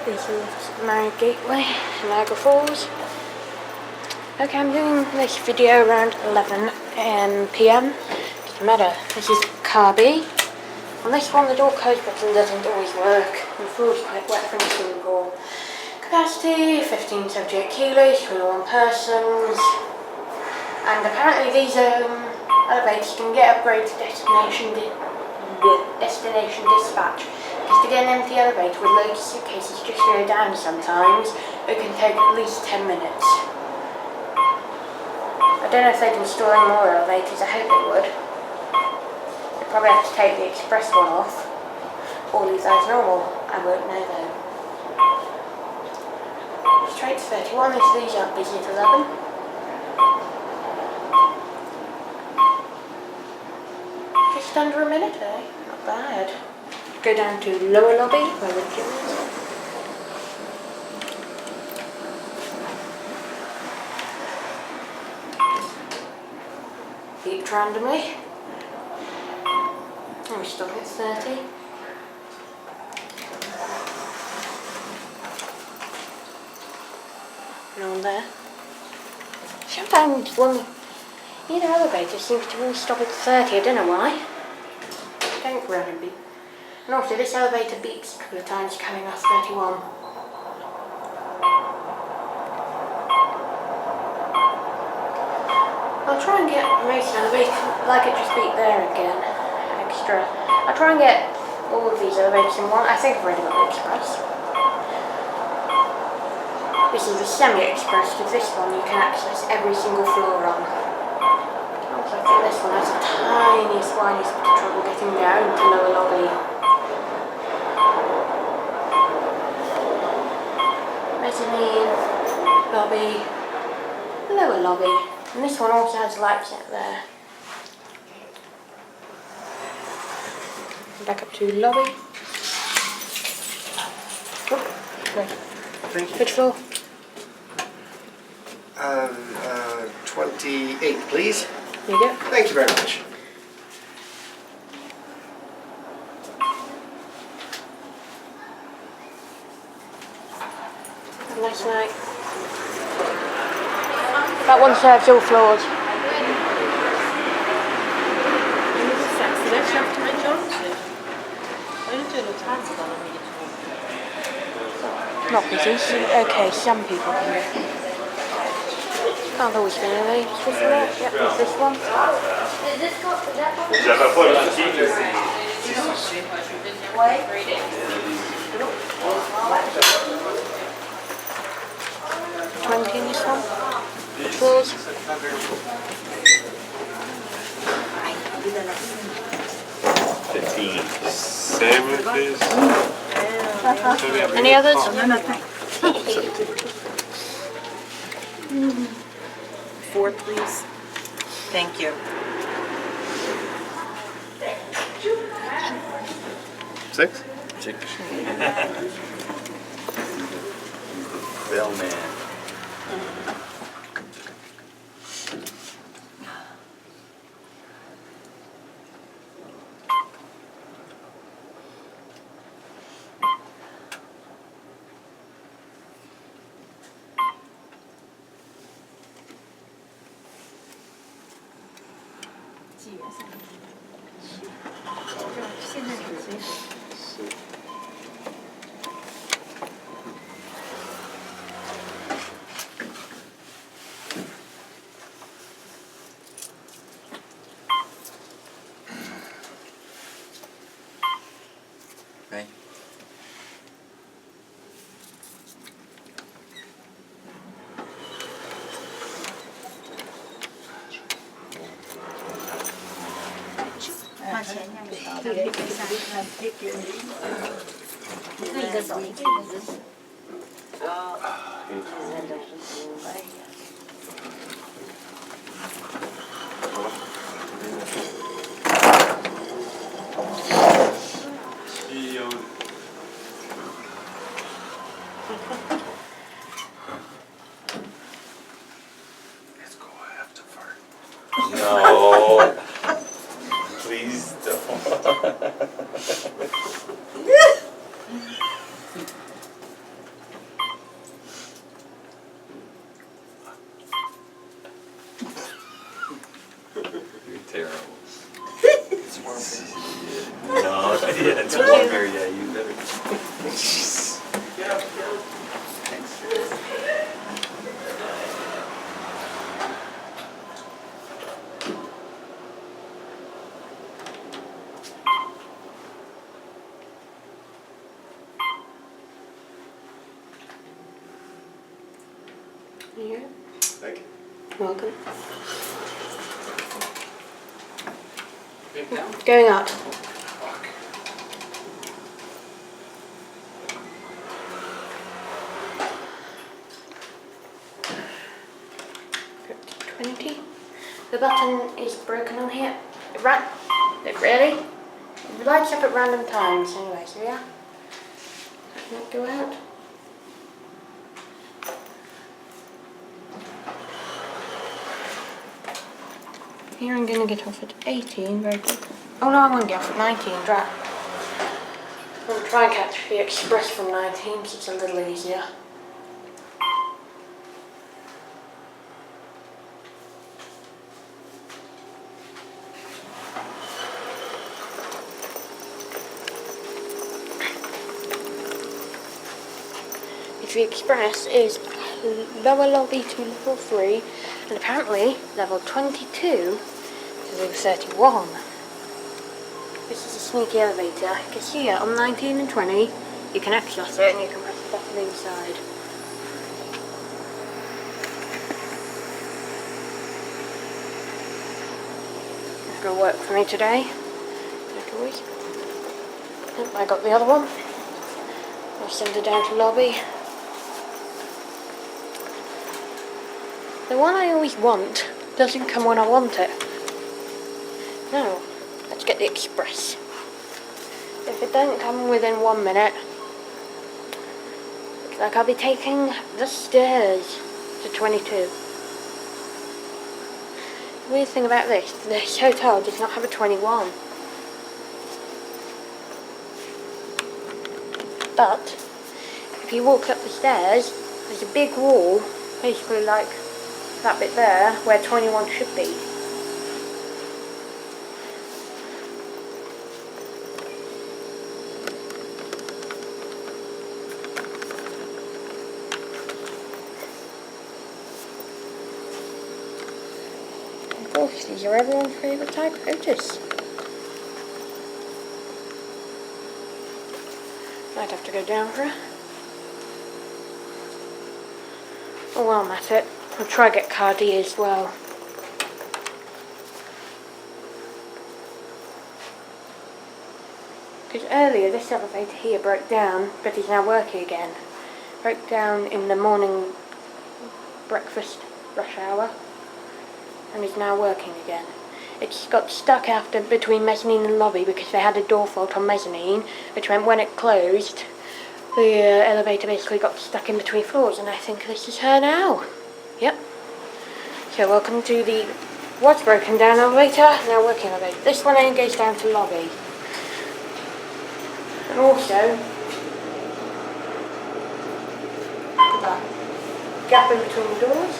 This is the Marriott Gateway, Niagara Falls. Okay, I'm doing this video around 11 PM. Doesn't matter. This is car B. On this one, the door close button doesn't always work. The floor is quite wet from the swimming pool. Capacity 1578 kilos, 21 persons. And apparently these elevators can get upgraded to destination dispatch. Because to get an empty elevator with loads of suitcases just go down sometimes, it can take at least 10 minutes. I don't know if they'd install any more elevators, I hope they would. They'd probably have to take the express one off, or leave that as normal. I won't know though. Straight to 31, these aren't busy at 11. Just under a minute, eh? Not bad. Go down to lower lobby, where the gym is. Beeped randomly. And we stop at 30. No one there. Sometimes either elevator seems to all stop at 30, I don't know why. Don't random beep. And also this elevator beeps a couple of times coming off 31. I'll try and get most elevators, like it just beat there again, extra. I'll try and get all of these elevators in one. I think I've already got the express. This is the semi-express, because this one you can access every single floor on. Also, I think this one has the tiniest, winest bit of trouble getting down to lower lobby. Mezzanine, lobby, lower lobby. And this one also has lights out there. Back up to lobby. Oh, no. Thank you. Which floor? 28, please. There you go. Thank you very much. Have a nice night. That one serves all floors. Not busy. Okay, some people can go. Can't always be early. Is this one? Yep, it's this one. Is that one? 20 in this one. Floors. 15. Same with this. Any others? 4, please. Thank you. 6? 6. Bellman. Right. Let's go after fart. No. Please don't. There you go. Thank you. Welcome. Big down. Going up. Fuck. Go to 20. The button is broken on here. It really? It lights up at random times anyway, so yeah. Let that go out. Here I'm going to get off at 18 very quick. Oh no, I want to get off at 19, right. I'm going to try and catch the express from 19 because it's a little easier. The express is lower lobby to level 3 and apparently level 22 to level 31. This is a sneaky elevator because here on 19 and 20 you can access it and you can press the button inside. It's going to work for me today, like always. Yep, I got the other one. I'll send it down to lobby. The one I always want doesn't come when I want it. Now, let's get the express. If it doesn't come within 1 minute, looks like I'll be taking the stairs to 22. The weird thing about this hotel does not have a 21. But, if you walk up the stairs, there's a big wall, basically like that bit there, where 21 should be. Of course, these are everyone's favourite type, Otis. I'd have to go down for it. Oh well, I'm at it. I'll try to get car D as well. Because earlier this elevator here broke down, but is now working again. Broke down in the morning breakfast rush hour and is now working again. It's got stuck after between mezzanine and lobby because they had a door fault on mezzanine, which meant when it closed, the elevator basically got stuck in between floors, and I think this is her now. Yep. So welcome to the was broken down elevator, now working elevator. This one only goes down to lobby. And also, that gap in between the doors.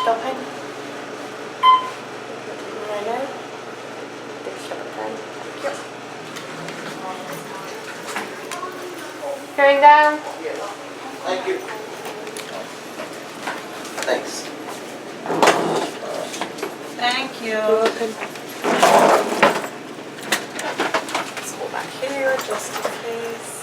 Stopping. No. Big stop at 10. Yep. Going down. Thank you. Thanks. Thank you. You're welcome. Let's hold back here just in case.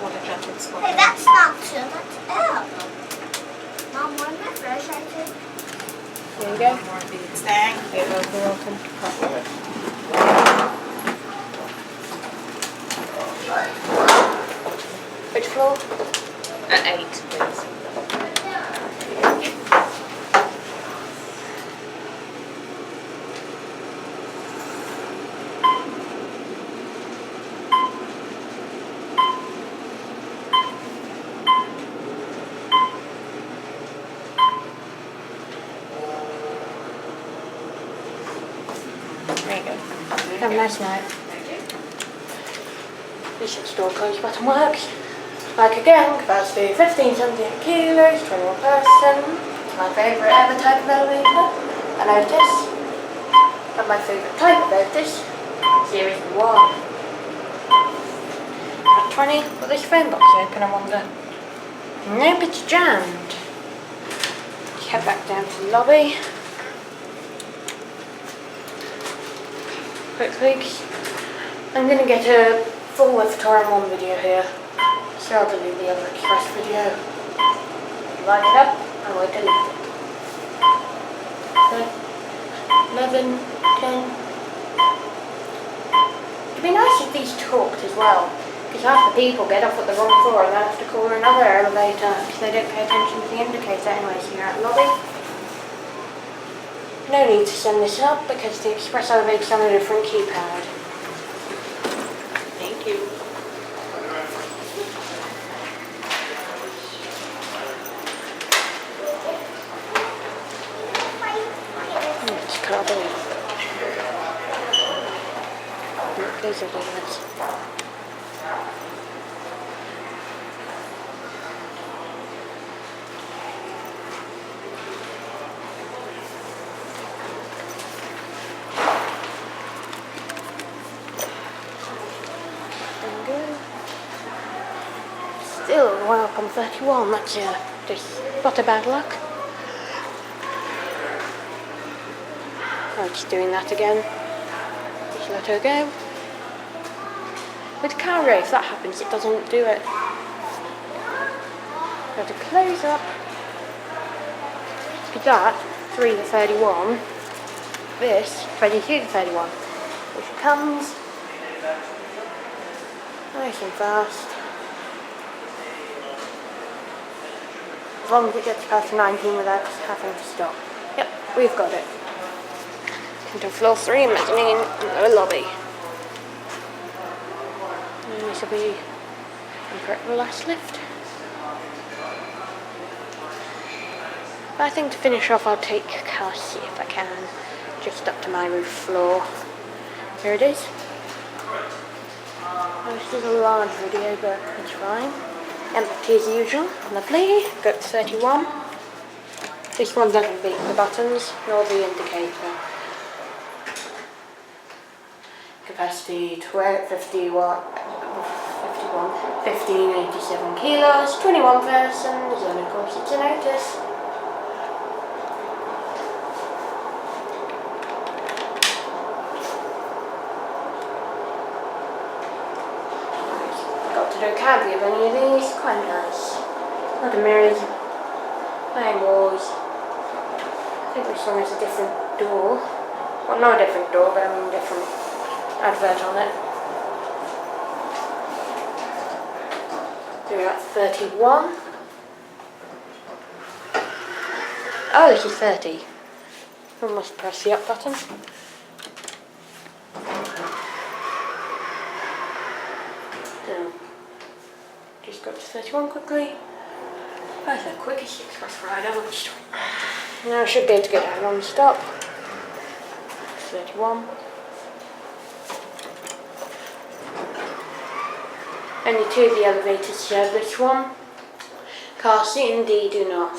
What a jumping squad. Hey, that's not too much out. Mom, one my fresh I took. There you go. More beads. Thank you. You're welcome. Which floor? At 8, please. There you go. Have a nice night. This store close button works. Like again, capacity 15-17 kilos, 21 person. It's my favourite ever type of elevator. An Otis. And my favourite type of Otis. Series 1. At 20, will this phone box open, I wonder? Nope, it's jammed. head back down to the lobby. Quickly, I'm going to get a full width tour in one video here. So I'll delete the other express video. Line it up, I will delete it. 11, 10. It'd be nice if these talked as well, because half the people get off at the wrong floor and then have to call another elevator because they don't pay attention to the indicator. Anyways, here at the lobby. No need to send this up because the express elevator's on a different keypad. Thank you. It's carbon. Look, these are donuts. Still wow, I'm 31, that's just not a bad luck. Oh, just doing that again. Just let her go. With cargo, if that happens, it doesn't do it. Got to close up. With that, 3 to 31. This, 22 to 31. Which comes nice and fast. As long as it gets past 19 without having to stop. Yep, we've got it. Into floor 3, mezzanine, in the lobby. And this will be the last lift. But I think to finish off, I'll take car seat if I can, just up to my roof floor. Here it is. This is a large video, but it's fine. Empty as usual. Lovely. Go to 31. This one doesn't beat the buttons, nor the indicator. Capacity 50 watt, 1587 kilos, 21 persons, and of course it's an Otis. Got to do a cab view of any of these, quite nice. A lot of mirrors, plain walls. I think this one has a different door. Well, not a different door, but I mean different advert on it. So we're at 31. Oh, this is 30. I must press the up button. So, just go to 31 quickly. That's the quickest express ride on the street. Now I should be able to get down on stop. 31. Only 2 of the elevators serve this one. Car seat and D do not.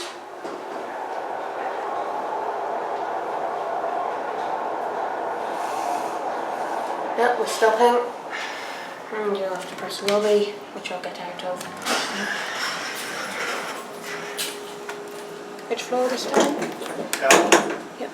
Yep, we're stopping. And you'll have to press the lobby, which I'll get out of. Which floor this time? Yep.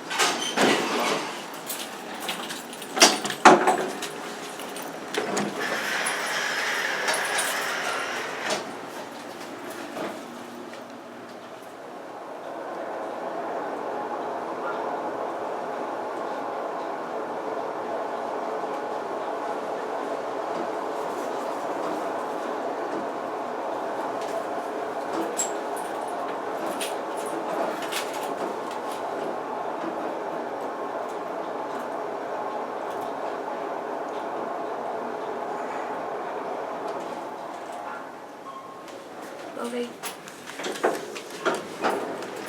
Lobby.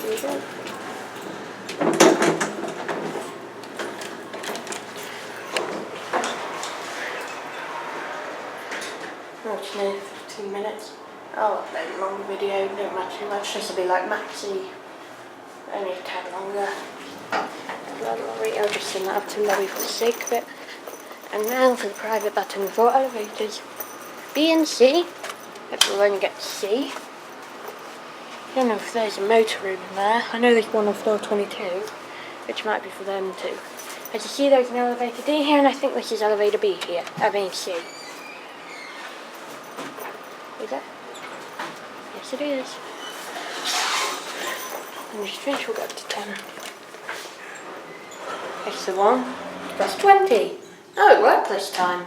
There you go. Oh, it's nearly 15 minutes. I'll upload a longer video, don't matter too much, this will be like maxi, only a tad longer. I'll just send that up to lobby for the sake of it. And now for the private button for elevators. B and C, but we'll only get C. I don't know if there's a motor room in there. I know there's one on floor 22, which might be for them too. As you see, there's an elevator D here, and I think this is elevator B here. I mean C. Is it? Yes, it is. And just finish, we'll go up to 10. It's the one. That's 20. Oh, it worked this time.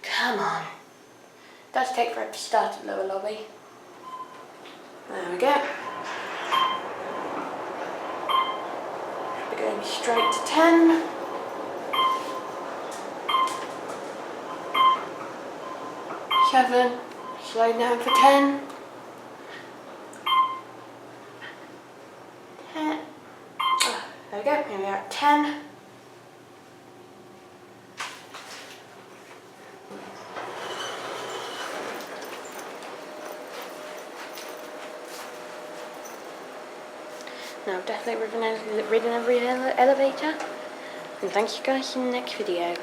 Come on. It does take forever to start at lower lobby. There we go. We're going straight to 10. Seven. Slow down for 10. 10. Oh, there we go. Here we are at 10. Now I've definitely ridden every elevator, and thank you guys in the next video.